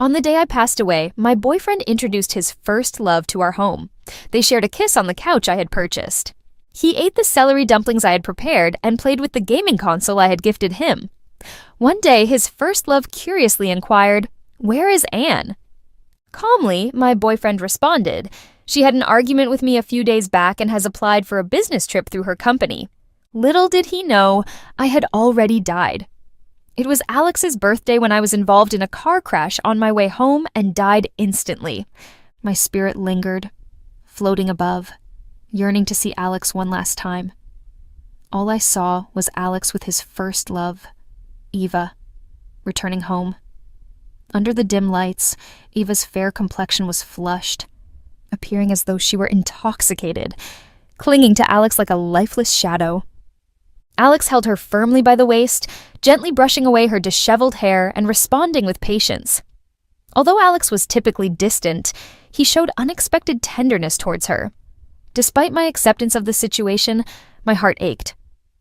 On the day I passed away, my boyfriend introduced his first love to our home. They shared a kiss on the couch I had purchased. He ate the celery dumplings I had prepared and played with the gaming console I had gifted him. One day, his first love curiously inquired, "Where is Anne?" Calmly, my boyfriend responded, "She had an argument with me a few days back and has applied for a business trip through her company." Little did he know, I had already died. It was Alex's birthday when I was involved in a car crash on my way home and died instantly. My spirit lingered, floating above, yearning to see Alex one last time. All I saw was Alex with his first love, Eva, returning home. Under the dim lights, Eva's fair complexion was flushed, appearing as though she were intoxicated, clinging to Alex like a lifeless shadow. Alex held her firmly by the waist, gently brushing away her disheveled hair and responding with patience. Although Alex was typically distant, he showed unexpected tenderness towards her. Despite my acceptance of the situation, my heart ached.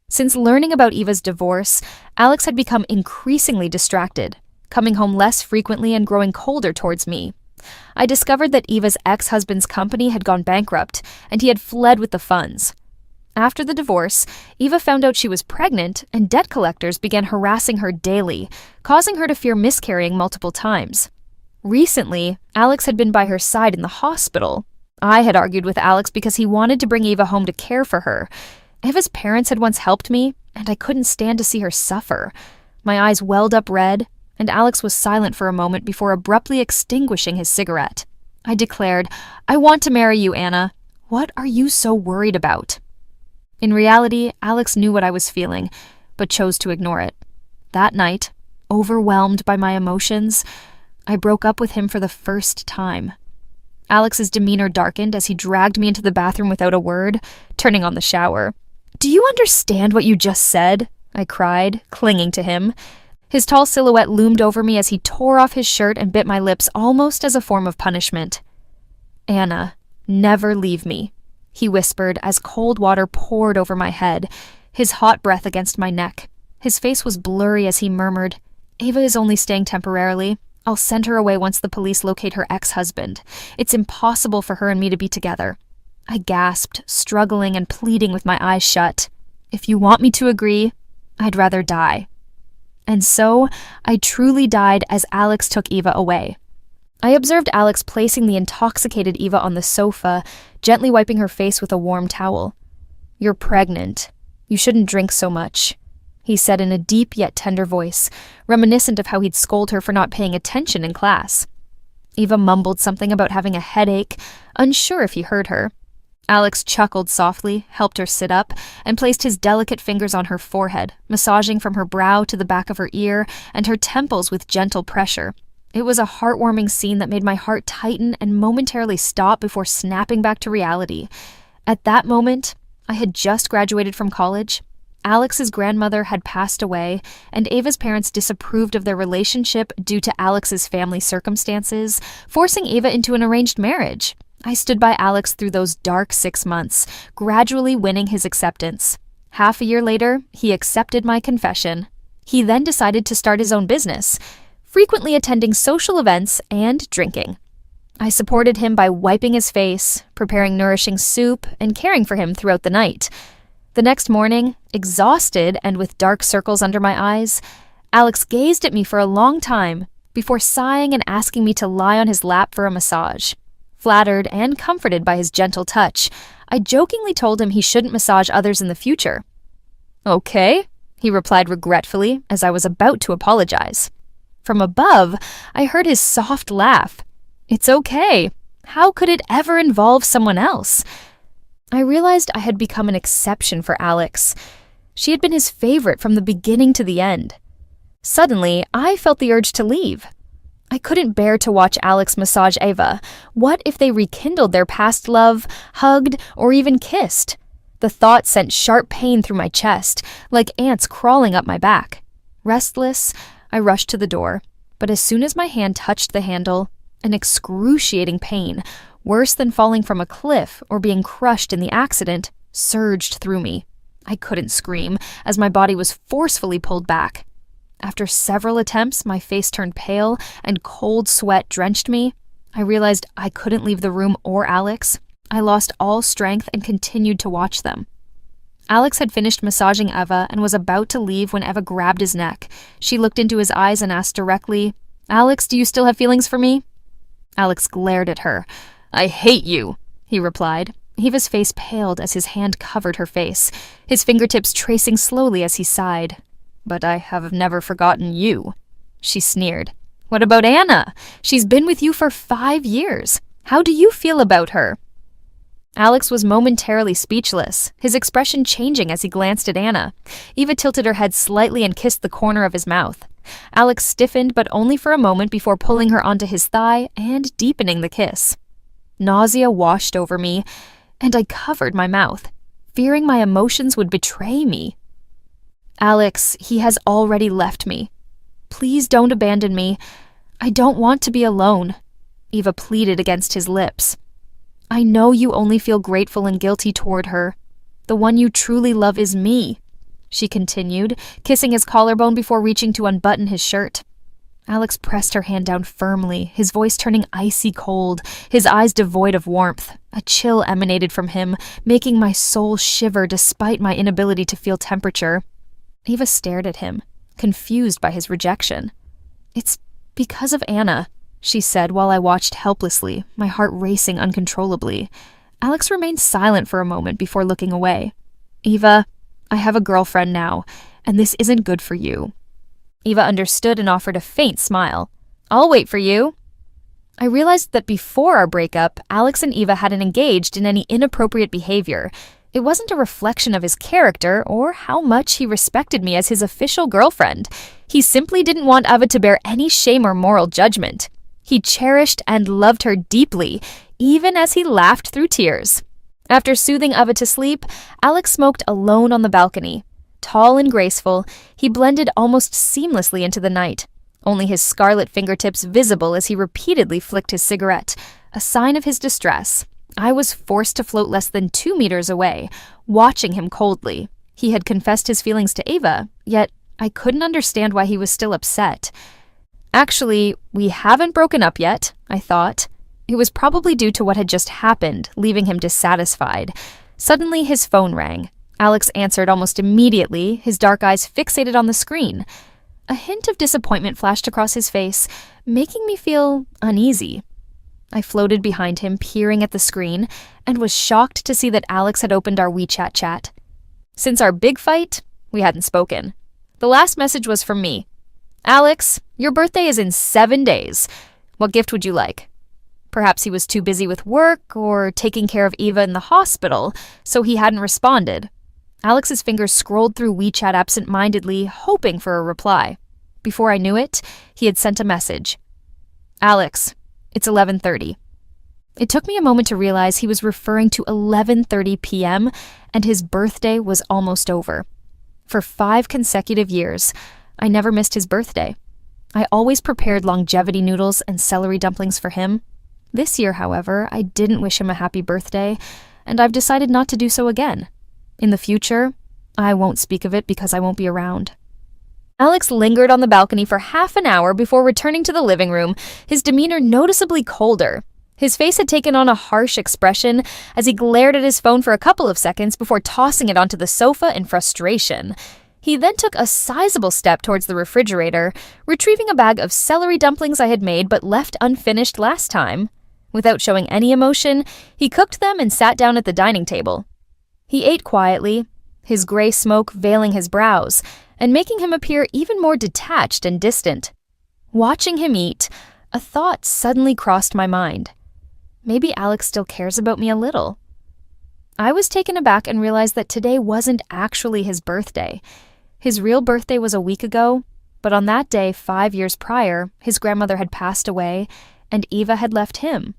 Since learning about Eva's divorce, Alex had become increasingly distracted, coming home less frequently and growing colder towards me. I discovered that Eva's ex-husband's company had gone bankrupt, and he had fled with the funds. After the divorce, Eva found out she was pregnant, and debt collectors began harassing her daily, causing her to fear miscarrying multiple times. Recently, Alex had been by her side in the hospital. I had argued with Alex because he wanted to bring Eva home to care for her. Eva's parents had once helped me, and I couldn't stand to see her suffer. My eyes welled up red, and Alex was silent for a moment before abruptly extinguishing his cigarette. I declared, "I want to marry you, Anna. What are you so worried about?" In reality, Alex knew what I was feeling, but chose to ignore it. That night, overwhelmed by my emotions, I broke up with him for the first time. Alex's demeanor darkened as he dragged me into the bathroom without a word, turning on the shower. "Do you understand what you just said?" I cried, clinging to him. His tall silhouette loomed over me as he tore off his shirt and bit my lips almost as a form of punishment. "Anna, never leave me," he whispered as cold water poured over my head, his hot breath against my neck. His face was blurry as he murmured, "Ava is only staying temporarily. I'll send her away once the police locate her ex-husband. It's impossible for her and me to be together." I gasped, struggling and pleading with my eyes shut. "If you want me to agree, I'd rather die." And so, I truly died as Alex took Eva away. I observed Alex placing the intoxicated Eva on the sofa, gently wiping her face with a warm towel. "You're pregnant. You shouldn't drink so much," he said in a deep yet tender voice, reminiscent of how he'd scold her for not paying attention in class. Eva mumbled something about having a headache, unsure if he heard her. Alex chuckled softly, helped her sit up, and placed his delicate fingers on her forehead, massaging from her brow to the back of her ear and her temples with gentle pressure. It was a heartwarming scene that made my heart tighten and momentarily stop before snapping back to reality. At that moment, I had just graduated from college. Alex's grandmother had passed away, and Ava's parents disapproved of their relationship due to Alex's family circumstances, forcing Ava into an arranged marriage. I stood by Alex through those dark 6 months, gradually winning his acceptance. Half a year later, he accepted my confession. He then decided to start his own business, frequently attending social events and drinking. I supported him by wiping his face, preparing nourishing soup, and caring for him throughout the night. The next morning, exhausted and with dark circles under my eyes, Alex gazed at me for a long time before sighing and asking me to lie on his lap for a massage. Flattered and comforted by his gentle touch, I jokingly told him he shouldn't massage others in the future. "Okay," he replied regretfully as I was about to apologize. From above, I heard his soft laugh. "It's okay. How could it ever involve someone else?" I realized I had become an exception for Alex. She had been his favorite from the beginning to the end. Suddenly, I felt the urge to leave. I couldn't bear to watch Alex massage Ava. What if they rekindled their past love, hugged, or even kissed? The thought sent sharp pain through my chest, like ants crawling up my back. Restless, I rushed to the door, but as soon as my hand touched the handle, an excruciating pain, worse than falling from a cliff or being crushed in the accident, surged through me. I couldn't scream, as my body was forcefully pulled back. After several attempts, my face turned pale and cold sweat drenched me. I realized I couldn't leave the room or Alex. I lost all strength and continued to watch them. Alex had finished massaging Eva and was about to leave when Eva grabbed his neck. She looked into his eyes and asked directly, "Alex, do you still have feelings for me?" Alex glared at her. "I hate you," he replied. Eva's face paled as his hand covered her face, his fingertips tracing slowly as he sighed. "But I have never forgotten you," she sneered. "What about Anna? She's been with you for 5 years. How do you feel about her?" Alex was momentarily speechless, his expression changing as he glanced at Anna. Eva tilted her head slightly and kissed the corner of his mouth. Alex stiffened, but only for a moment before pulling her onto his thigh and deepening the kiss. Nausea washed over me, and I covered my mouth, fearing my emotions would betray me. "Alex, he has already left me. Please don't abandon me. I don't want to be alone," Eva pleaded against his lips. "I know you only feel grateful and guilty toward her. The one you truly love is me," she continued, kissing his collarbone before reaching to unbutton his shirt. Alex pressed her hand down firmly, his voice turning icy cold, his eyes devoid of warmth. A chill emanated from him, making my soul shiver despite my inability to feel temperature. Eva stared at him, confused by his rejection. "It's because of Anna," she said while I watched helplessly, my heart racing uncontrollably. Alex remained silent for a moment before looking away. "Eva, I have a girlfriend now, and this isn't good for you." Eva understood and offered a faint smile. "I'll wait for you." I realized that before our breakup, Alex and Eva hadn't engaged in any inappropriate behavior. It wasn't a reflection of his character or how much he respected me as his official girlfriend. He simply didn't want Eva to bear any shame or moral judgment. He cherished and loved her deeply, even as he laughed through tears. After soothing Eva to sleep, Alex smoked alone on the balcony. Tall and graceful, he blended almost seamlessly into the night, only his scarlet fingertips visible as he repeatedly flicked his cigarette, a sign of his distress. I was forced to float less than 2 meters away, watching him coldly. He had confessed his feelings to Eva, yet I couldn't understand why he was still upset. Actually, we haven't broken up yet, I thought. It was probably due to what had just happened, leaving him dissatisfied. Suddenly, his phone rang. Alex answered almost immediately, his dark eyes fixated on the screen. A hint of disappointment flashed across his face, making me feel uneasy. I floated behind him, peering at the screen, and was shocked to see that Alex had opened our WeChat chat. Since our big fight, we hadn't spoken. The last message was from me. "Alex, your birthday is in 7 days. What gift would you like?" Perhaps he was too busy with work or taking care of Eva in the hospital, so he hadn't responded. Alex's fingers scrolled through WeChat absent-mindedly, hoping for a reply. Before I knew it, he had sent a message. "Alex, it's 11:30. It took me a moment to realize he was referring to 11:30 p.m., and his birthday was almost over. For 5 consecutive years, I never missed his birthday. I always prepared longevity noodles and celery dumplings for him. This year, however, I didn't wish him a happy birthday, and I've decided not to do so again. In the future, I won't speak of it because I won't be around." Alex lingered on the balcony for half an hour before returning to the living room, his demeanor noticeably colder. His face had taken on a harsh expression as he glared at his phone for a couple of seconds before tossing it onto the sofa in frustration. He then took a sizable step towards the refrigerator, retrieving a bag of celery dumplings I had made but left unfinished last time. Without showing any emotion, he cooked them and sat down at the dining table. He ate quietly, his gray smoke veiling his brows and making him appear even more detached and distant. Watching him eat, a thought suddenly crossed my mind. Maybe Alex still cares about me a little. I was taken aback and realized that today wasn't actually his birthday. His real birthday was a week ago, but on that day, 5 years prior, his grandmother had passed away and Eva had left him.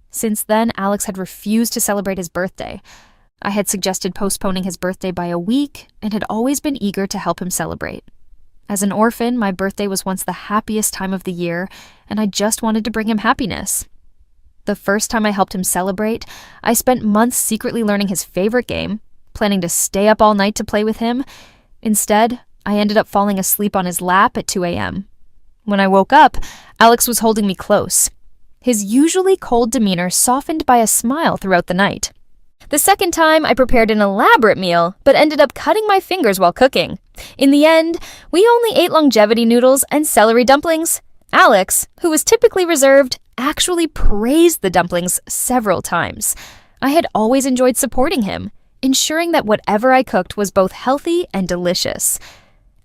Since then, Alex had refused to celebrate his birthday. I had suggested postponing his birthday by a week and had always been eager to help him celebrate. As an orphan, my birthday was once the happiest time of the year, and I just wanted to bring him happiness. The first time I helped him celebrate, I spent months secretly learning his favorite game, planning to stay up all night to play with him. Instead, I ended up falling asleep on his lap at 2 a.m. When I woke up, Alex was holding me close. His usually cold demeanor softened by a smile throughout the night. The second time, I prepared an elaborate meal, but ended up cutting my fingers while cooking. In the end, we only ate longevity noodles and celery dumplings. Alex, who was typically reserved, actually praised the dumplings several times. I had always enjoyed supporting him, ensuring that whatever I cooked was both healthy and delicious.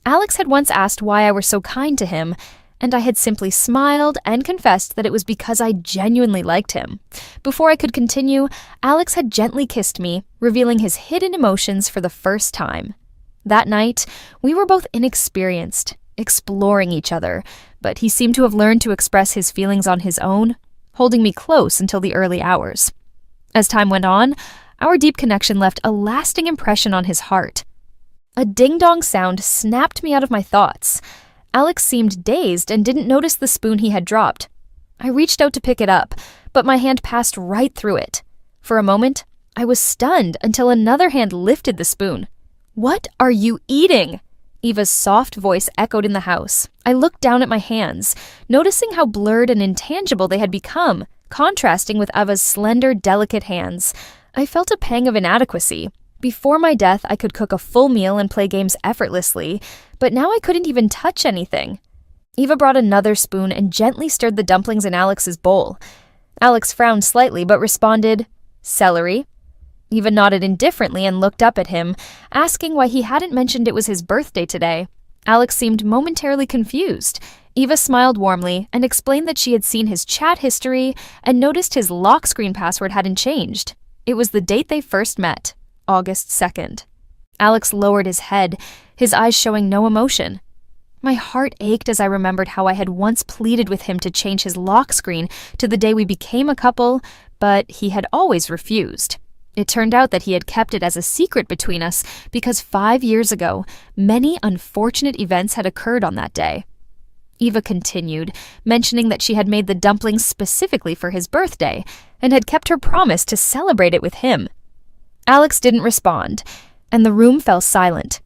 Alex had once asked why I were so kind to him, and I had simply smiled and confessed that it was because I genuinely liked him. Before I could continue, Alex had gently kissed me, revealing his hidden emotions for the first time. That night, we were both inexperienced, exploring each other, but he seemed to have learned to express his feelings on his own, holding me close until the early hours. As time went on, our deep connection left a lasting impression on his heart. A ding-dong sound snapped me out of my thoughts. Alex seemed dazed and didn't notice the spoon he had dropped. I reached out to pick it up, but my hand passed right through it. For a moment, I was stunned until another hand lifted the spoon. "What are you eating?" Eva's soft voice echoed in the house. I looked down at my hands, noticing how blurred and intangible they had become, contrasting with Eva's slender, delicate hands. I felt a pang of inadequacy. Before my death, I could cook a full meal and play games effortlessly, but now I couldn't even touch anything. Eva brought another spoon and gently stirred the dumplings in Alex's bowl. Alex frowned slightly but responded, "Celery." Eva nodded indifferently and looked up at him, asking why he hadn't mentioned it was his birthday today. Alex seemed momentarily confused. Eva smiled warmly and explained that she had seen his chat history and noticed his lock screen password hadn't changed. It was the date they first met, August 2nd. Alex lowered his head, his eyes showing no emotion. My heart ached as I remembered how I had once pleaded with him to change his lock screen to the day we became a couple, but he had always refused. It turned out that he had kept it as a secret between us because 5 years ago, many unfortunate events had occurred on that day. Eva continued, mentioning that she had made the dumplings specifically for his birthday and had kept her promise to celebrate it with him. Alex didn't respond, and the room fell silent.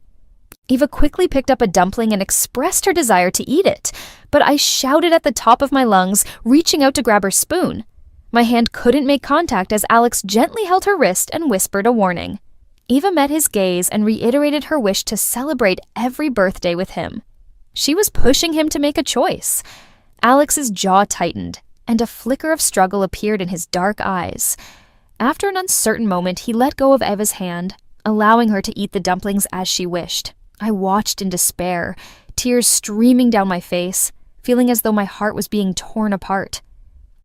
Eva quickly picked up a dumpling and expressed her desire to eat it, but I shouted at the top of my lungs, reaching out to grab her spoon. My hand couldn't make contact as Alex gently held her wrist and whispered a warning. Eva met his gaze and reiterated her wish to celebrate every birthday with him. She was pushing him to make a choice. Alex's jaw tightened, and a flicker of struggle appeared in his dark eyes. After an uncertain moment, he let go of Eva's hand, allowing her to eat the dumplings as she wished. I watched in despair, tears streaming down my face, feeling as though my heart was being torn apart.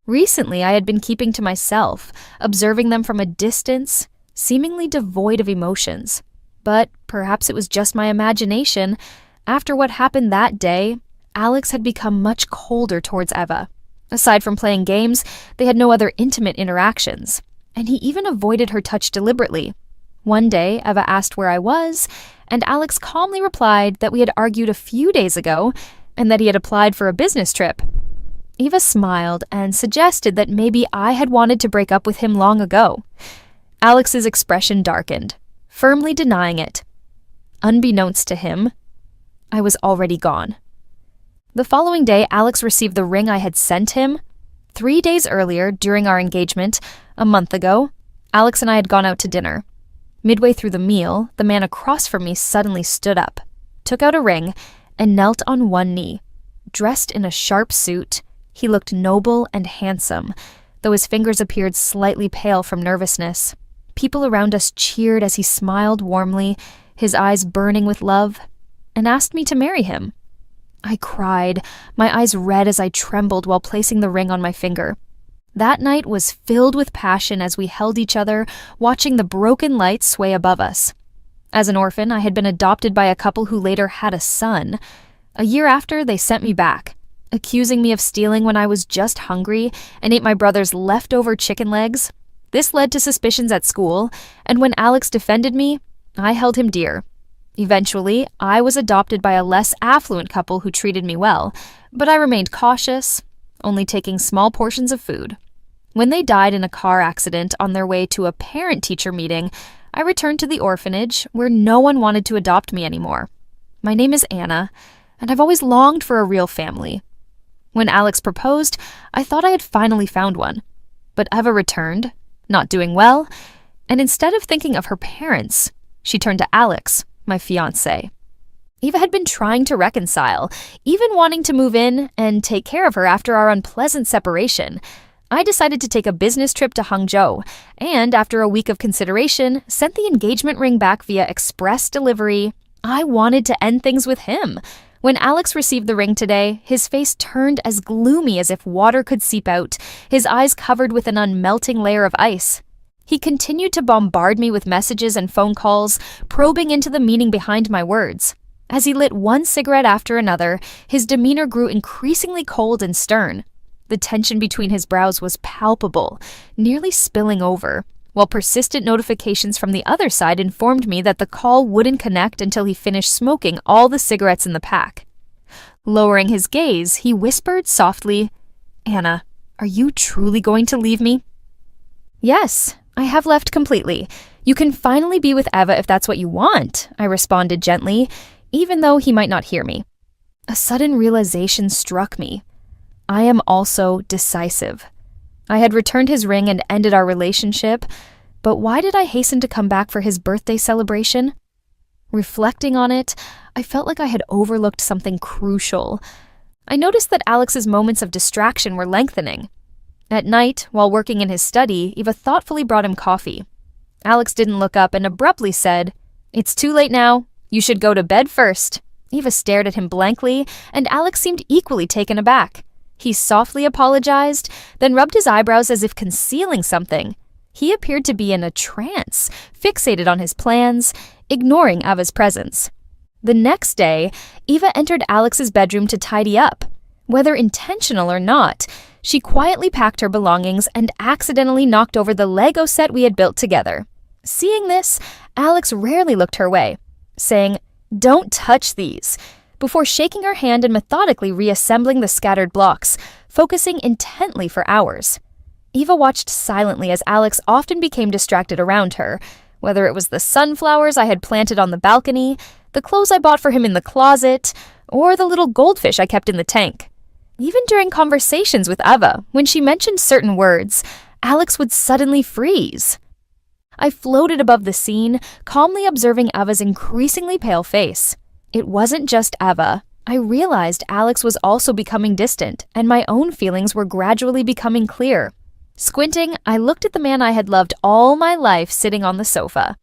Recently, I had been keeping to myself, observing them from a distance, seemingly devoid of emotions. But perhaps it was just my imagination. After what happened that day, Alex had become much colder towards Eva. Aside from playing games, they had no other intimate interactions, and he even avoided her touch deliberately. One day, Eva asked where I was, and Alex calmly replied that we had argued a few days ago and that he had applied for a business trip. Eva smiled and suggested that maybe I had wanted to break up with him long ago. Alex's expression darkened, firmly denying it. Unbeknownst to him, I was already gone. The following day, Alex received the ring I had sent him. 3 days earlier, during our engagement, a month ago, Alex and I had gone out to dinner. Midway through the meal, the man across from me suddenly stood up, took out a ring, and knelt on one knee. Dressed in a sharp suit, he looked noble and handsome, though his fingers appeared slightly pale from nervousness. People around us cheered as he smiled warmly, his eyes burning with love, and asked me to marry him. I cried, my eyes red as I trembled while placing the ring on my finger. That night was filled with passion as we held each other, watching the broken lights sway above us. As an orphan, I had been adopted by a couple who later had a son. A year after, they sent me back, accusing me of stealing when I was just hungry and ate my brother's leftover chicken legs. This led to suspicions at school, and when Alex defended me, I held him dear. Eventually, I was adopted by a less affluent couple who treated me well, but I remained cautious, only taking small portions of food. When they died in a car accident on their way to a parent-teacher meeting, I returned to the orphanage where no one wanted to adopt me anymore. My name is Anna, and I've always longed for a real family." When Alex proposed, I thought I had finally found one. But Eva returned, not doing well, and instead of thinking of her parents, she turned to Alex, my fiancé. Eva had been trying to reconcile, even wanting to move in and take care of her after our unpleasant separation. I decided to take a business trip to Hangzhou, and after a week of consideration, sent the engagement ring back via express delivery. I wanted to end things with him. When Alex received the ring today, his face turned as gloomy as if water could seep out, his eyes covered with an unmelting layer of ice. He continued to bombard me with messages and phone calls, probing into the meaning behind my words. As he lit one cigarette after another, his demeanor grew increasingly cold and stern. The tension between his brows was palpable, nearly spilling over, while persistent notifications from the other side informed me that the call wouldn't connect until he finished smoking all the cigarettes in the pack. Lowering his gaze, he whispered softly, "Anna, are you truly going to leave me?" "Yes, I have left completely. You can finally be with Eva if that's what you want," I responded gently, even though he might not hear me. A sudden realization struck me. I am also decisive. I had returned his ring and ended our relationship, but why did I hasten to come back for his birthday celebration? Reflecting on it, I felt like I had overlooked something crucial. I noticed that Alex's moments of distraction were lengthening. At night, while working in his study, Eva thoughtfully brought him coffee. Alex didn't look up and abruptly said, "It's too late now. You should go to bed first." Eva stared at him blankly, and Alex seemed equally taken aback. He softly apologized, then rubbed his eyebrows as if concealing something. He appeared to be in a trance, fixated on his plans, ignoring Eva's presence. The next day, Eva entered Alex's bedroom to tidy up. Whether intentional or not, she quietly packed her belongings and accidentally knocked over the Lego set we had built together. Seeing this, Alex rarely looked her way, saying, "Don't touch these," before shaking her hand and methodically reassembling the scattered blocks, focusing intently for hours. Eva watched silently as Alex often became distracted around her, whether it was the sunflowers I had planted on the balcony, the clothes I bought for him in the closet, or the little goldfish I kept in the tank. Even during conversations with Eva, when she mentioned certain words, Alex would suddenly freeze. I floated above the scene, calmly observing Eva's increasingly pale face. It wasn't just Eva. I realized Alex was also becoming distant, and my own feelings were gradually becoming clear. Squinting, I looked at the man I had loved all my life sitting on the sofa.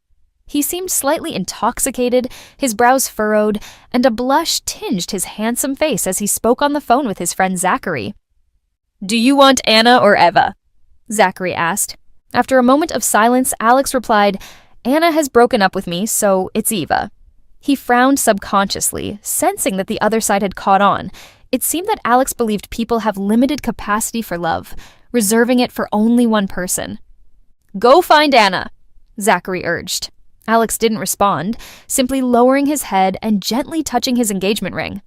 He seemed slightly intoxicated, his brows furrowed, and a blush tinged his handsome face as he spoke on the phone with his friend Zachary. "Do you want Anna or Eva?" Zachary asked. After a moment of silence, Alex replied, "Anna has broken up with me, so it's Eva." He frowned subconsciously, sensing that the other side had caught on. It seemed that Alex believed people have limited capacity for love, reserving it for only one person. "Go find Anna," Zachary urged. Alex didn't respond, simply lowering his head and gently touching his engagement ring.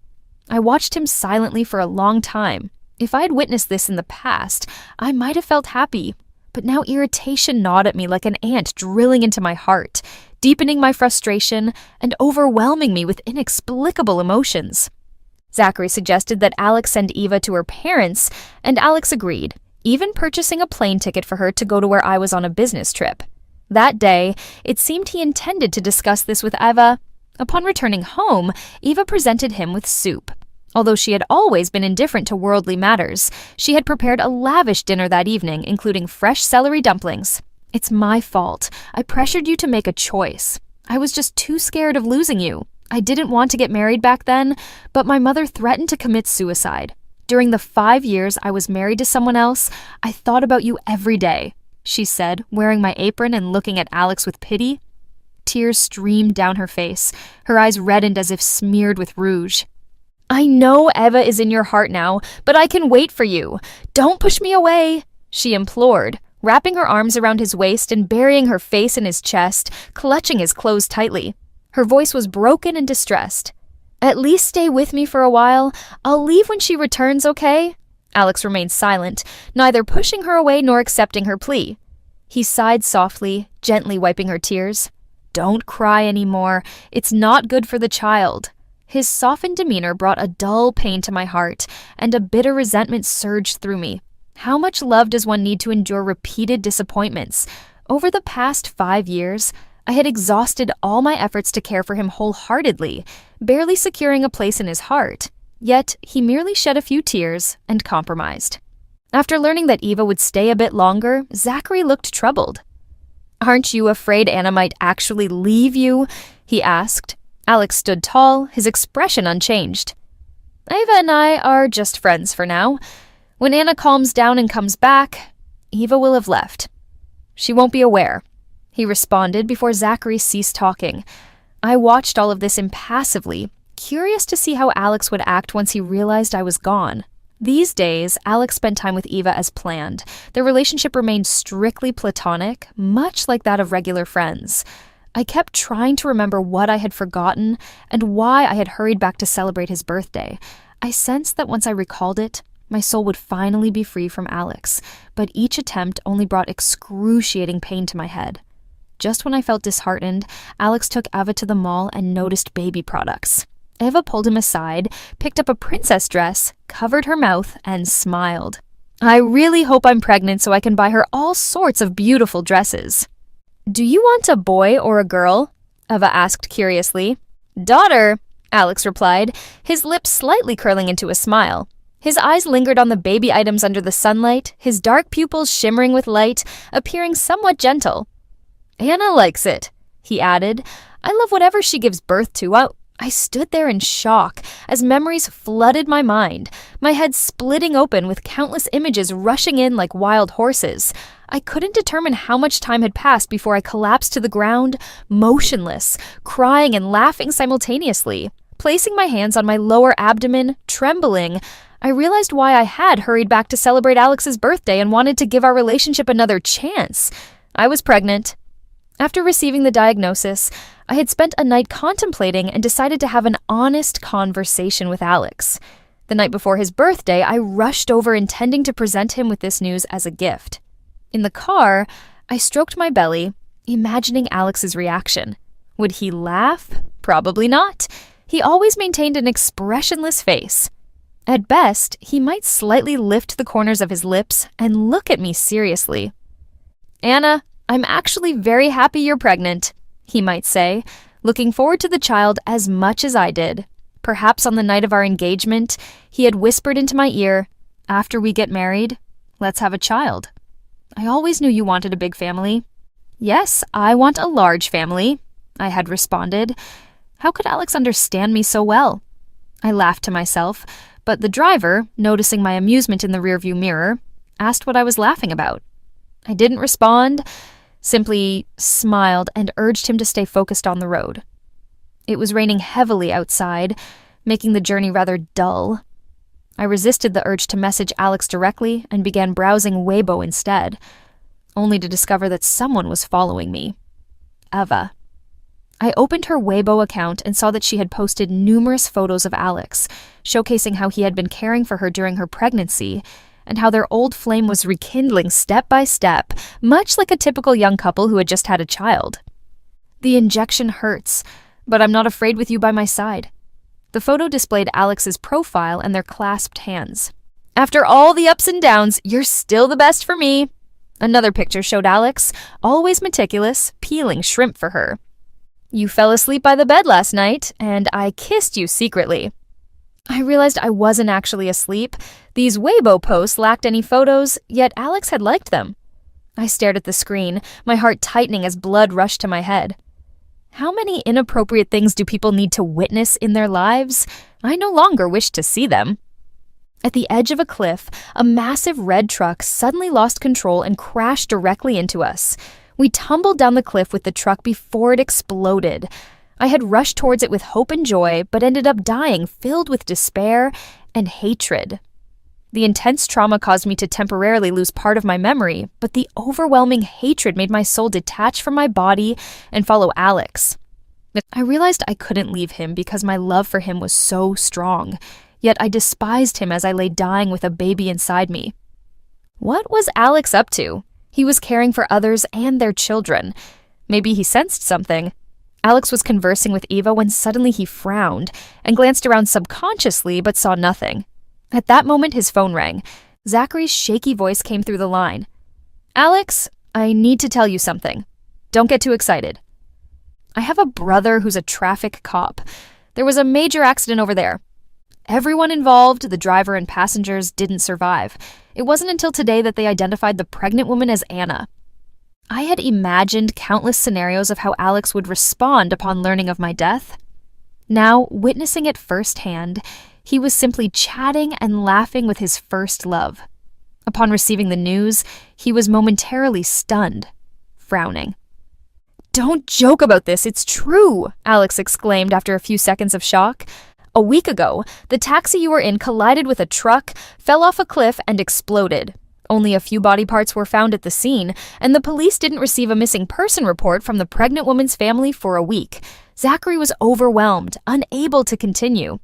I watched him silently for a long time. If I had witnessed this in the past, I might have felt happy, but now irritation gnawed at me like an ant drilling into my heart, deepening my frustration and overwhelming me with inexplicable emotions. Zachary suggested that Alex send Eva to her parents, and Alex agreed, even purchasing a plane ticket for her to go to where I was on a business trip. That day, it seemed he intended to discuss this with Eva. Upon returning home, Eva presented him with soup. Although she had always been indifferent to worldly matters, she had prepared a lavish dinner that evening, including fresh celery dumplings. "It's my fault. I pressured you to make a choice. I was just too scared of losing you. I didn't want to get married back then, but my mother threatened to commit suicide. During the 5 years I was married to someone else, I thought about you every day," she said, wearing my apron and looking at Alex with pity. Tears streamed down her face, her eyes reddened as if smeared with rouge. "I know Eva is in your heart now, but I can wait for you. Don't push me away," she implored, wrapping her arms around his waist and burying her face in his chest, clutching his clothes tightly. Her voice was broken and distressed. "At least stay with me for a while. I'll leave when she returns, okay?" Alex remained silent, neither pushing her away nor accepting her plea. He sighed softly, gently wiping her tears. "Don't cry anymore. It's not good for the child." His softened demeanor brought a dull pain to my heart, and a bitter resentment surged through me. How much love does one need to endure repeated disappointments? Over the past 5 years, I had exhausted all my efforts to care for him wholeheartedly, barely securing a place in his heart. Yet, he merely shed a few tears and compromised. After learning that Eva would stay a bit longer, Zachary looked troubled. "Aren't you afraid Anna might actually leave you?" he asked. Alex stood tall, his expression unchanged. "Eva and I are just friends for now. When Anna calms down and comes back, Eva will have left. She won't be aware," he responded before Zachary ceased talking. I watched all of this impassively, curious to see how Alex would act once he realized I was gone. These days, Alex spent time with Eva as planned. Their relationship remained strictly platonic, much like that of regular friends. I kept trying to remember what I had forgotten and why I had hurried back to celebrate his birthday. I sensed that once I recalled it, my soul would finally be free from Alex, but each attempt only brought excruciating pain to my head. Just when I felt disheartened, Alex took Eva to the mall and noticed baby products. Eva pulled him aside, picked up a princess dress, covered her mouth, and smiled. "I really hope I'm pregnant so I can buy her all sorts of beautiful dresses." "Do you want a boy or a girl?" Eva asked curiously. "Daughter," Alex replied, his lips slightly curling into a smile. His eyes lingered on the baby items under the sunlight, his dark pupils shimmering with light, appearing somewhat gentle. "Anna likes it," he added. "I love whatever she gives birth to." I stood there in shock as memories flooded my mind, my head splitting open with countless images rushing in like wild horses. I couldn't determine how much time had passed before I collapsed to the ground, motionless, crying and laughing simultaneously. Placing my hands on my lower abdomen, trembling, I realized why I had hurried back to celebrate Alex's birthday and wanted to give our relationship another chance. I was pregnant. After receiving the diagnosis, I had spent a night contemplating and decided to have an honest conversation with Alex. The night before his birthday, I rushed over intending to present him with this news as a gift. In the car, I stroked my belly, imagining Alex's reaction. Would he laugh? Probably not. He always maintained an expressionless face. At best, he might slightly lift the corners of his lips and look at me seriously. "Anna, I'm actually very happy you're pregnant," he might say, looking forward to the child as much as I did. Perhaps on the night of our engagement, he had whispered into my ear, "After we get married, let's have a child." "I always knew you wanted a big family." "Yes, I want a large family," I had responded. How could Alex understand me so well? I laughed to myself, but the driver, noticing my amusement in the rearview mirror, asked what I was laughing about. I didn't respond, simply smiled and urged him to stay focused on the road. It was raining heavily outside, making the journey rather dull. I resisted the urge to message Alex directly and began browsing Weibo instead, only to discover that someone was following me. Eva. I opened her Weibo account and saw that she had posted numerous photos of Alex, showcasing how he had been caring for her during her pregnancy, and how their old flame was rekindling step by step, much like a typical young couple who had just had a child. "The injection hurts, but I'm not afraid with you by my side." The photo displayed Alex's profile and their clasped hands. "After all the ups and downs, you're still the best for me." Another picture showed Alex, always meticulous, peeling shrimp for her. "You fell asleep by the bed last night, and I kissed you secretly." I realized I wasn't actually asleep. These Weibo posts lacked any photos, yet Alex had liked them. I stared at the screen, my heart tightening as blood rushed to my head. How many inappropriate things do people need to witness in their lives? I no longer wished to see them. At the edge of a cliff, a massive red truck suddenly lost control and crashed directly into us. We tumbled down the cliff with the truck before it exploded. I had rushed towards it with hope and joy, but ended up dying filled with despair and hatred. The intense trauma caused me to temporarily lose part of my memory, but the overwhelming hatred made my soul detach from my body and follow Alex. I realized I couldn't leave him because my love for him was so strong, yet I despised him as I lay dying with a baby inside me. What was Alex up to? He was caring for others and their children. Maybe he sensed something. Alex was conversing with Eva when suddenly he frowned and glanced around subconsciously but saw nothing. At that moment, his phone rang. Zachary's shaky voice came through the line. "Alex, I need to tell you something. Don't get too excited. I have a brother who's a traffic cop. There was a major accident over there. Everyone involved, the driver and passengers, didn't survive. It wasn't until today that they identified the pregnant woman as Anna. I had imagined countless scenarios of how Alex would respond upon learning of my death. Now, witnessing it firsthand, he was simply chatting and laughing with his first love. Upon receiving the news, he was momentarily stunned, frowning. "Don't joke about this, it's true," Alex exclaimed after a few seconds of shock. "A week ago, the taxi you were in collided with a truck, fell off a cliff, and exploded. Only a few body parts were found at the scene, and the police didn't receive a missing person report from the pregnant woman's family for a week. Zachary was overwhelmed, unable to continue.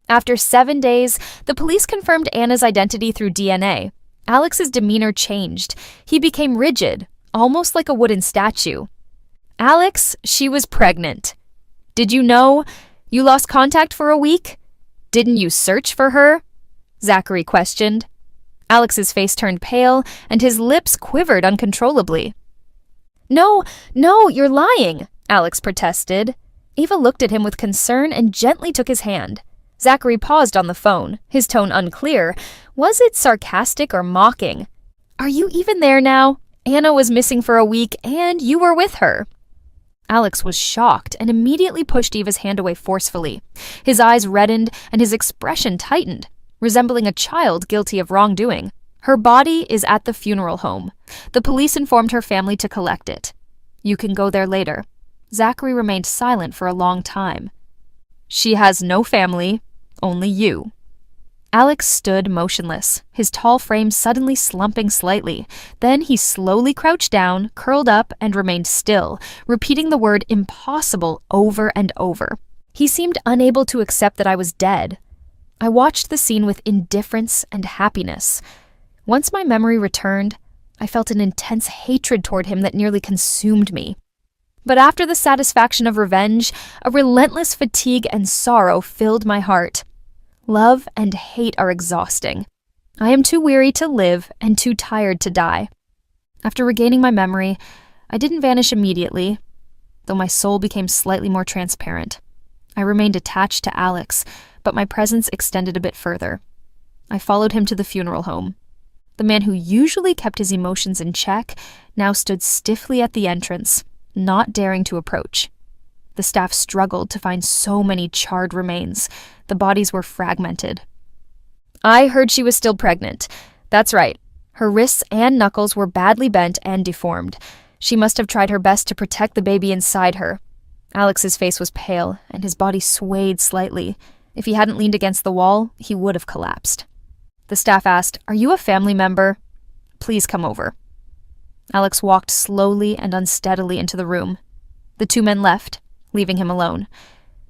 After 7 days, the police confirmed Anna's identity through DNA. Alex's demeanor changed. He became rigid, almost like a wooden statue. Alex, she was pregnant. Did you know? You lost contact for a week? Didn't you search for her?" Zachary questioned. Alex's face turned pale, and his lips quivered uncontrollably. No, you're lying," Alex protested. Eva looked at him with concern and gently took his hand. Zachary paused on the phone, his tone unclear. Was it sarcastic or mocking? "Are you even there now? Anna was missing for a week, and you were with her." Alex was shocked and immediately pushed Eva's hand away forcefully. His eyes reddened and his expression tightened, resembling a child guilty of wrongdoing. "Her body is at the funeral home. The police informed her family to collect it. You can go there later." Zachary remained silent for a long time. "She has no family, only you." Alex stood motionless, his tall frame suddenly slumping slightly. Then he slowly crouched down, curled up, and remained still, repeating the word impossible over and over. He seemed unable to accept that I was dead. I watched the scene with indifference and happiness. Once my memory returned, I felt an intense hatred toward him that nearly consumed me. But after the satisfaction of revenge, a relentless fatigue and sorrow filled my heart. Love and hate are exhausting. I am too weary to live and too tired to die. After regaining my memory, I didn't vanish immediately, though my soul became slightly more transparent. I remained attached to Alex, but my presence extended a bit further. I followed him to the funeral home. The man who usually kept his emotions in check now stood stiffly at the entrance, not daring to approach. The staff struggled to find so many charred remains. The bodies were fragmented. "I heard she was still pregnant. That's right. Her wrists and knuckles were badly bent and deformed. She must have tried her best to protect the baby inside her." Alex's face was pale, and his body swayed slightly. If he hadn't leaned against the wall, he would have collapsed. The staff asked, "Are you a family member? Please come over." Alex walked slowly and unsteadily into the room. The two men left, leaving him alone.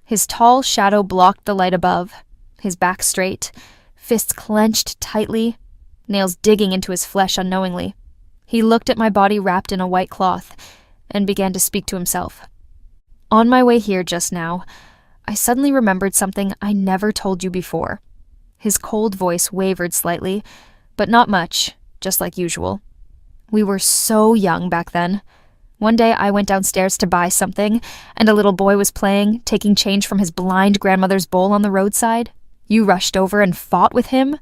His tall shadow blocked the light above, his back straight, fists clenched tightly, nails digging into his flesh unknowingly. He looked at my body wrapped in a white cloth and began to speak to himself. "On my way here just now, I suddenly remembered something I never told you before." His cold voice wavered slightly, but not much, just like usual. "We were so young back then. One day I went downstairs to buy something, and a little boy was playing, taking change from his blind grandmother's bowl on the roadside. You rushed over and fought with him.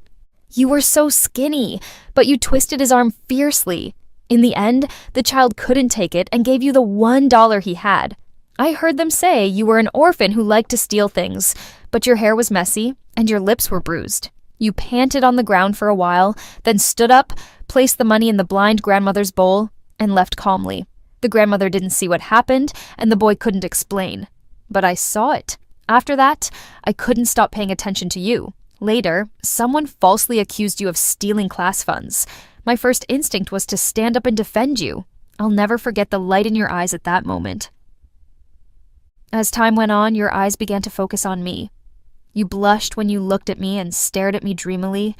You were so skinny, but you twisted his arm fiercely. In the end, the child couldn't take it and gave you the $1 he had. I heard them say you were an orphan who liked to steal things, but your hair was messy and your lips were bruised. You panted on the ground for a while, then stood up, placed the money in the blind grandmother's bowl, and left calmly. The grandmother didn't see what happened, and the boy couldn't explain. But I saw it. After that, I couldn't stop paying attention to you. Later, someone falsely accused you of stealing class funds. My first instinct was to stand up and defend you. I'll never forget the light in your eyes at that moment. As time went on, your eyes began to focus on me. You blushed when you looked at me and stared at me dreamily.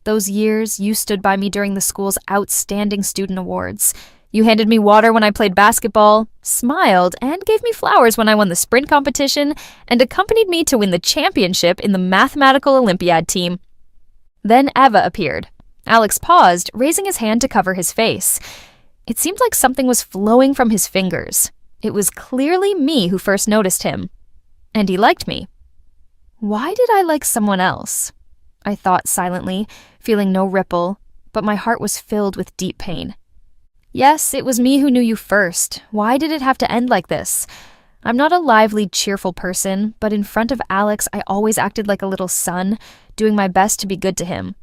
Those years, you stood by me during the school's outstanding student awards. You handed me water when I played basketball, smiled, and gave me flowers when I won the sprint competition, and accompanied me to win the championship in the mathematical Olympiad team. Then Eva appeared. Alex paused, raising his hand to cover his face. It seemed like something was flowing from his fingers. It was clearly me who first noticed him. And he liked me. Why did I like someone else? I thought silently, feeling no ripple, but my heart was filled with deep pain. Yes, it was me who knew you first. Why did it have to end like this? I'm not a lively, cheerful person, but in front of Alex, I always acted like a little son, doing my best to be good to him.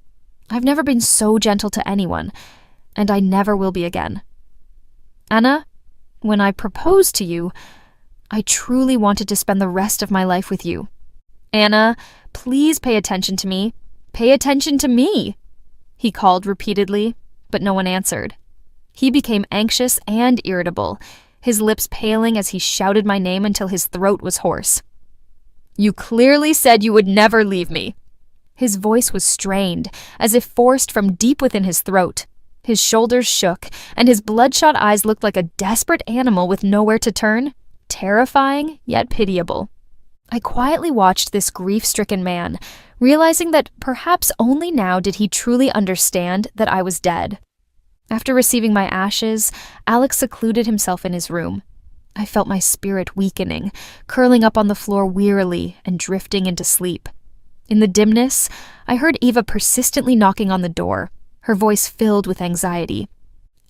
I've never been so gentle to anyone, and I never will be again. Anna, when I proposed to you, I truly wanted to spend the rest of my life with you. Anna, please pay attention to me. Pay attention to me, he called repeatedly, but no one answered. He became anxious and irritable, his lips paling as he shouted my name until his throat was hoarse. You clearly said you would never leave me. His voice was strained, as if forced from deep within his throat. His shoulders shook, and his bloodshot eyes looked like a desperate animal with nowhere to turn, terrifying yet pitiable. I quietly watched this grief-stricken man, realizing that perhaps only now did he truly understand that I was dead. After receiving my ashes, Alex secluded himself in his room. I felt my spirit weakening, curling up on the floor wearily and drifting into sleep. In the dimness, I heard Eva persistently knocking on the door, her voice filled with anxiety.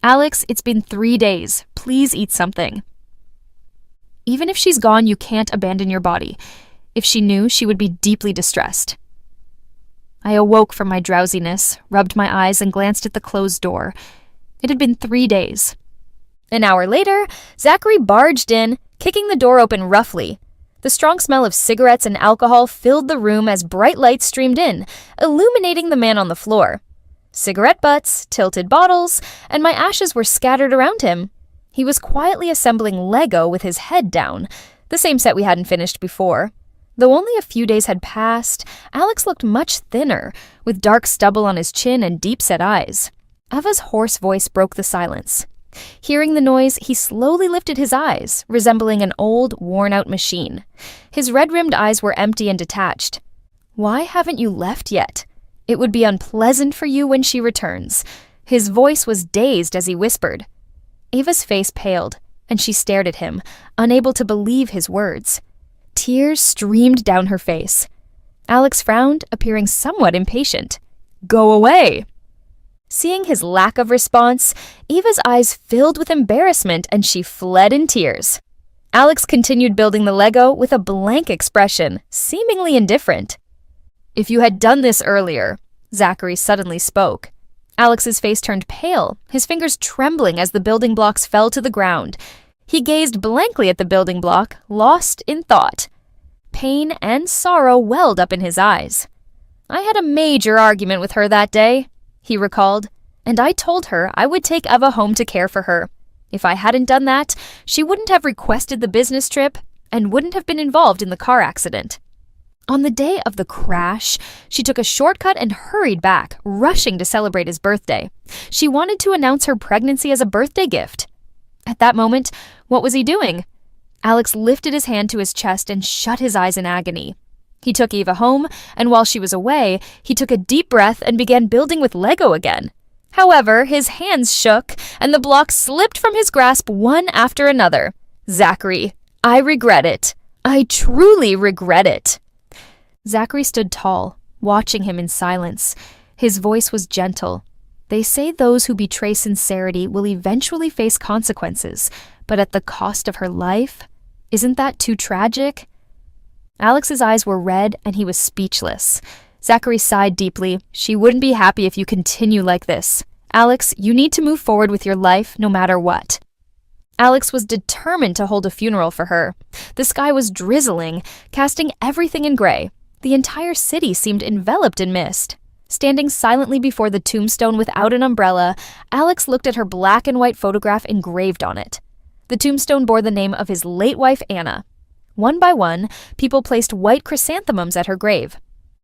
Alex, it's been 3 days. Please eat something. Even if she's gone, you can't abandon your body. If she knew, she would be deeply distressed. I awoke from my drowsiness, rubbed my eyes, and glanced at the closed door. It had been 3 days. An hour later, Zachary barged in, kicking the door open roughly. The strong smell of cigarettes and alcohol filled the room as bright lights streamed in, illuminating the man on the floor. Cigarette butts, tilted bottles, and my ashes were scattered around him. He was quietly assembling Lego with his head down, the same set we hadn't finished before. Though only a few days had passed, Alex looked much thinner, with dark stubble on his chin and deep-set eyes. Eva's hoarse voice broke the silence. Hearing the noise, he slowly lifted his eyes, resembling an old, worn-out machine. His red-rimmed eyes were empty and detached. Why haven't you left yet? It would be unpleasant for you when she returns. His voice was dazed as he whispered. Eva's face paled, and she stared at him, unable to believe his words. Tears streamed down her face. Alex frowned, appearing somewhat impatient. Go away! Seeing his lack of response, Eva's eyes filled with embarrassment and she fled in tears. Alex continued building the Lego with a blank expression, seemingly indifferent. If you had done this earlier, Zachary suddenly spoke. Alex's face turned pale, his fingers trembling as the building blocks fell to the ground. He gazed blankly at the building block, lost in thought. Pain and sorrow welled up in his eyes. I had a major argument with her that day, he recalled, and I told her I would take Eva home to care for her. If I hadn't done that, she wouldn't have requested the business trip and wouldn't have been involved in the car accident. On the day of the crash, she took a shortcut and hurried back, rushing to celebrate his birthday. She wanted to announce her pregnancy as a birthday gift. At that moment, what was he doing? Alex lifted his hand to his chest and shut his eyes in agony. He took Eva home, and while she was away, he took a deep breath and began building with Lego again. However, his hands shook, and the blocks slipped from his grasp one after another. Zachary, I regret it. I truly regret it. Zachary stood tall, watching him in silence. His voice was gentle. They say those who betray sincerity will eventually face consequences, but at the cost of her life? Isn't that too tragic? Alex's eyes were red and he was speechless. Zachary sighed deeply. She wouldn't be happy if you continue like this. Alex, you need to move forward with your life no matter what. Alex was determined to hold a funeral for her. The sky was drizzling, casting everything in gray. The entire city seemed enveloped in mist. Standing silently before the tombstone without an umbrella, Alex looked at her black and white photograph engraved on it. The tombstone bore the name of his late wife, Anna. One by one, people placed white chrysanthemums at her grave.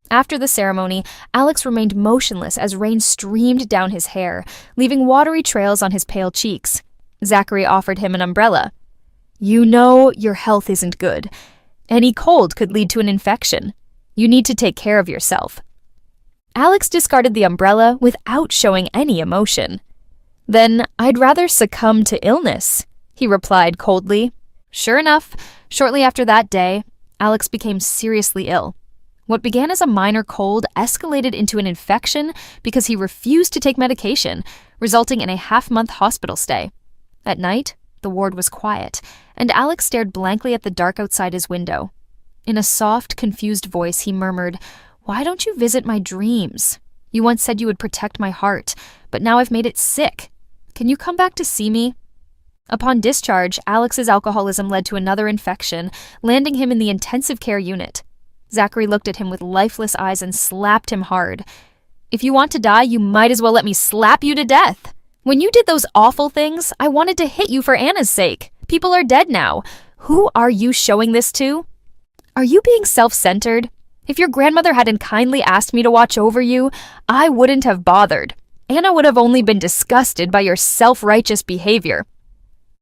After the ceremony, Alex remained motionless as rain streamed down his hair, leaving watery trails on his pale cheeks. Zachary offered him an umbrella. "You know your health isn't good. Any cold could lead to an infection. You need to take care of yourself." Alex discarded the umbrella without showing any emotion. "Then I'd rather succumb to illness," he replied coldly. Sure enough, shortly after that day, Alex became seriously ill. What began as a minor cold escalated into an infection because he refused to take medication, resulting in a half-month hospital stay. At night, the ward was quiet, and Alex stared blankly at the dark outside his window. In a soft, confused voice, he murmured, "Why don't you visit my dreams? You once said you would protect my heart, but now I've made it sick. Can you come back to see me?" Upon discharge, Alex's alcoholism led to another infection, landing him in the intensive care unit. Zachary looked at him with lifeless eyes and slapped him hard. "If you want to die, you might as well let me slap you to death. When you did those awful things, I wanted to hit you for Anna's sake. People are dead now. Who are you showing this to? Are you being self-centered? If your grandmother hadn't kindly asked me to watch over you, I wouldn't have bothered. Anna would have only been disgusted by your self-righteous behavior."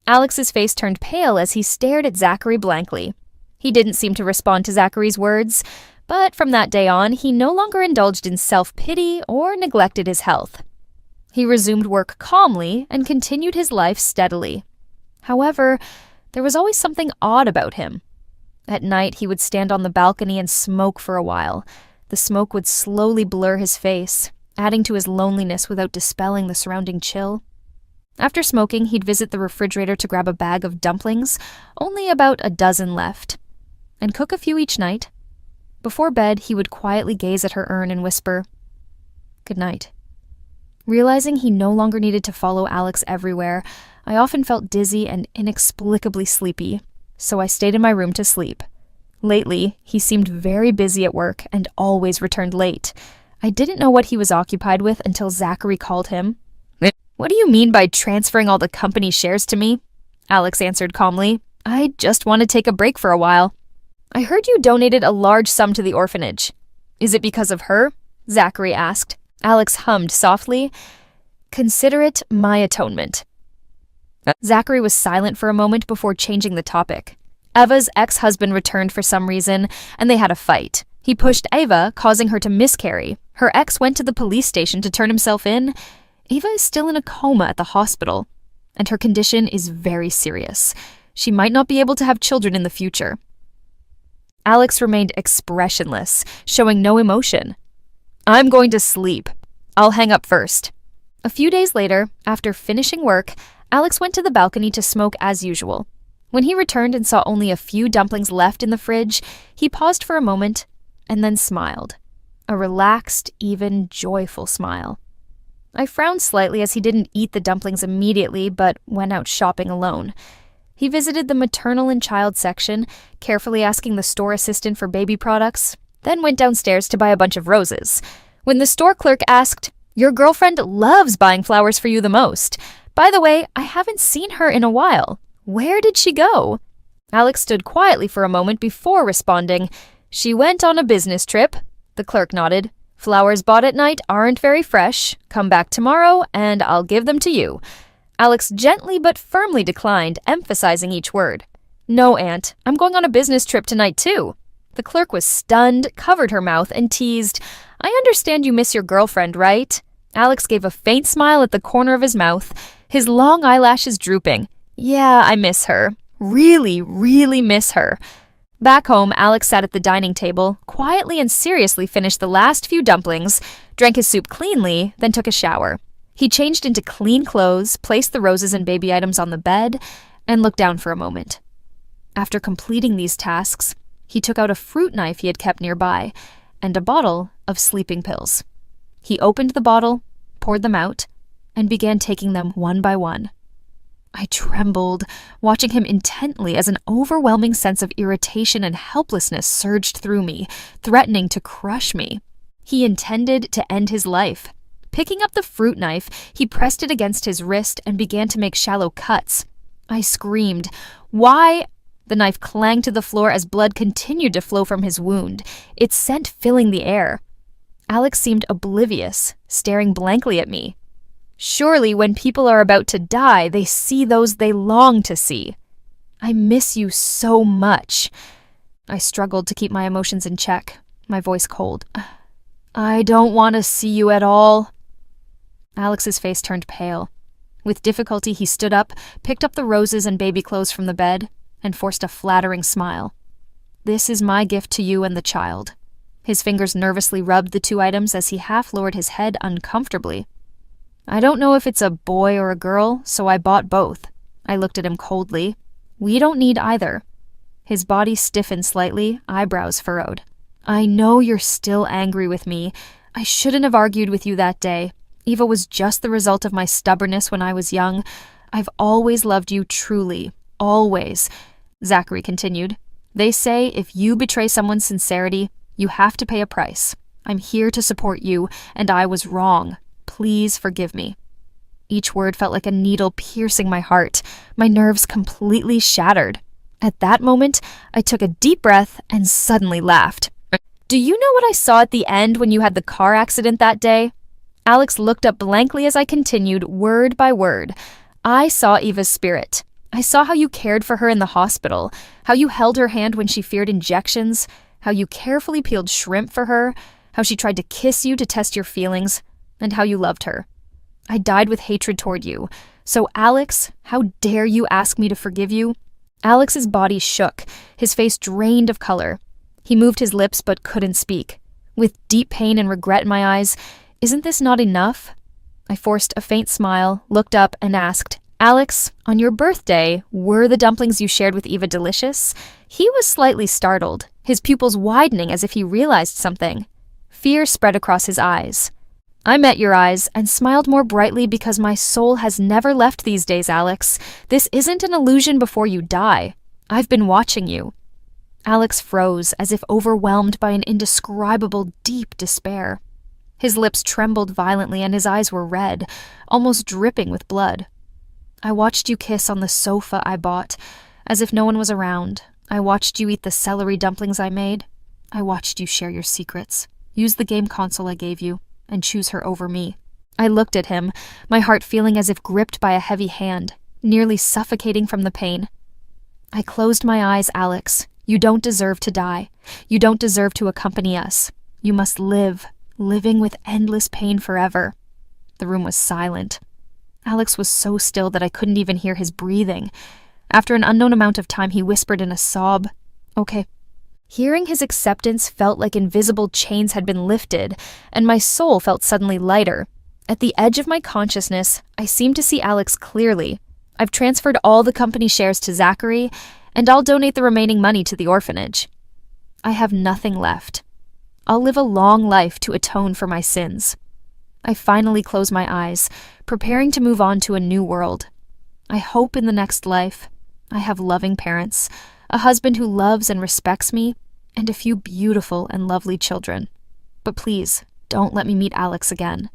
Alex's face turned pale as he stared at Zachary blankly. He didn't seem to respond to Zachary's words, but from that day on, he no longer indulged in self-pity or neglected his health. He resumed work calmly and continued his life steadily. However, there was always something odd about him. At night, he would stand on the balcony and smoke for a while. The smoke would slowly blur his face, adding to his loneliness without dispelling the surrounding chill. After smoking, he'd visit the refrigerator to grab a bag of dumplings, only about a dozen left, and cook a few each night. Before bed, he would quietly gaze at her urn and whisper, "Good night." Realizing he no longer needed to follow Alex everywhere, I often felt dizzy and inexplicably sleepy, so I stayed in my room to sleep. Lately, he seemed very busy at work and always returned late. I didn't know what he was occupied with until Zachary called him. "What do you mean by transferring all the company shares to me?" Alex answered calmly. "I just want to take a break for a while." "I heard you donated a large sum to the orphanage. Is it because of her?" Zachary asked. Alex hummed softly, "Consider it my atonement." Zachary was silent for a moment before changing the topic. Eva's ex-husband returned for some reason, and they had a fight. He pushed Eva, causing her to miscarry. Her ex went to the police station to turn himself in. Eva is still in a coma at the hospital, and her condition is very serious. She might not be able to have children in the future. Alex remained expressionless, showing no emotion. "I'm going to sleep. I'll hang up first." A few days later, after finishing work, Alex went to the balcony to smoke as usual. When he returned and saw only a few dumplings left in the fridge, he paused for a moment and then smiled. A relaxed, even joyful smile. I frowned slightly as he didn't eat the dumplings immediately, but went out shopping alone. He visited the maternal and child section, carefully asking the store assistant for baby products, then went downstairs to buy a bunch of roses. When the store clerk asked, "Your girlfriend loves buying flowers for you the most. By the way, I haven't seen her in a while. Where did she go?" Alex stood quietly for a moment before responding, "She went on a business trip." The clerk nodded. "Flowers bought at night aren't very fresh. Come back tomorrow, and I'll give them to you." Alex gently but firmly declined, emphasizing each word. "No, Aunt. I'm going on a business trip tonight, too." The clerk was stunned, covered her mouth, and teased, "I understand you miss your girlfriend, right?" Alex gave a faint smile at the corner of his mouth, his long eyelashes drooping. "Yeah, I miss her. Really, really miss her." Back home, Alex sat at the dining table, quietly and seriously finished the last few dumplings, drank his soup cleanly, then took a shower. He changed into clean clothes, placed the roses and baby items on the bed, and looked down for a moment. After completing these tasks, he took out a fruit knife he had kept nearby and a bottle of sleeping pills. He opened the bottle, poured them out, and began taking them one by one. I trembled, watching him intently as an overwhelming sense of irritation and helplessness surged through me, threatening to crush me. He intended to end his life. Picking up the fruit knife, he pressed it against his wrist and began to make shallow cuts. I screamed, "Why?" The knife clanged to the floor as blood continued to flow from his wound, its scent filling the air. Alex seemed oblivious, staring blankly at me. Surely when people are about to die, they see those they long to see. I miss you so much. I struggled to keep my emotions in check, my voice cold. I don't want to see you at all. Alex's face turned pale. With difficulty, he stood up, picked up the roses and baby clothes from the bed, and forced a flattering smile. This is my gift to you and the child. His fingers nervously rubbed the two items as he half lowered his head uncomfortably. I don't know if it's a boy or a girl, so I bought both. I looked at him coldly. We don't need either. His body stiffened slightly, eyebrows furrowed. I know you're still angry with me. I shouldn't have argued with you that day. Eva was just the result of my stubbornness when I was young. I've always loved you truly. Always. Zachary continued. They say if you betray someone's sincerity, you have to pay a price. I'm here to support you, and I was wrong. Please forgive me. Each word felt like a needle piercing my heart, my nerves completely shattered. At that moment, I took a deep breath and suddenly laughed. Do you know what I saw at the end when you had the car accident that day? Alex looked up blankly as I continued, word by word. I saw Eva's spirit. I saw how you cared for her in the hospital, how you held her hand when she feared injections, how you carefully peeled shrimp for her, how she tried to kiss you to test your feelings, and how you loved her. I died with hatred toward you. So, Alex, how dare you ask me to forgive you? Alex's body shook, his face drained of color. He moved his lips but couldn't speak. With deep pain and regret in my eyes, isn't this not enough? I forced a faint smile, looked up, and asked, Alex, on your birthday, were the dumplings you shared with Eva delicious? He was slightly startled, his pupils widening as if he realized something. Fear spread across his eyes. I met your eyes and smiled more brightly because my soul has never left these days, Alex. This isn't an illusion before you die. I've been watching you. Alex froze, as if overwhelmed by an indescribable, deep despair. His lips trembled violently and his eyes were red, almost dripping with blood. I watched you kiss on the sofa I bought, as if no one was around. I watched you eat the celery dumplings I made. I watched you share your secrets, use the game console I gave you, and choose her over me. I looked at him, my heart feeling as if gripped by a heavy hand, nearly suffocating from the pain. I closed my eyes, Alex. You don't deserve to die. You don't deserve to accompany us. You must live, living with endless pain forever. The room was silent. Alex was so still that I couldn't even hear his breathing. After an unknown amount of time, he whispered in a sob, "Okay." Hearing his acceptance felt like invisible chains had been lifted, and my soul felt suddenly lighter. At the edge of my consciousness, I seemed to see Alex clearly. I've transferred all the company shares to Zachary, and I'll donate the remaining money to the orphanage. I have nothing left. I'll live a long life to atone for my sins. I finally close my eyes, preparing to move on to a new world. I hope in the next life I have loving parents, a husband who loves and respects me, and a few beautiful and lovely children. But please, don't let me meet Alex again.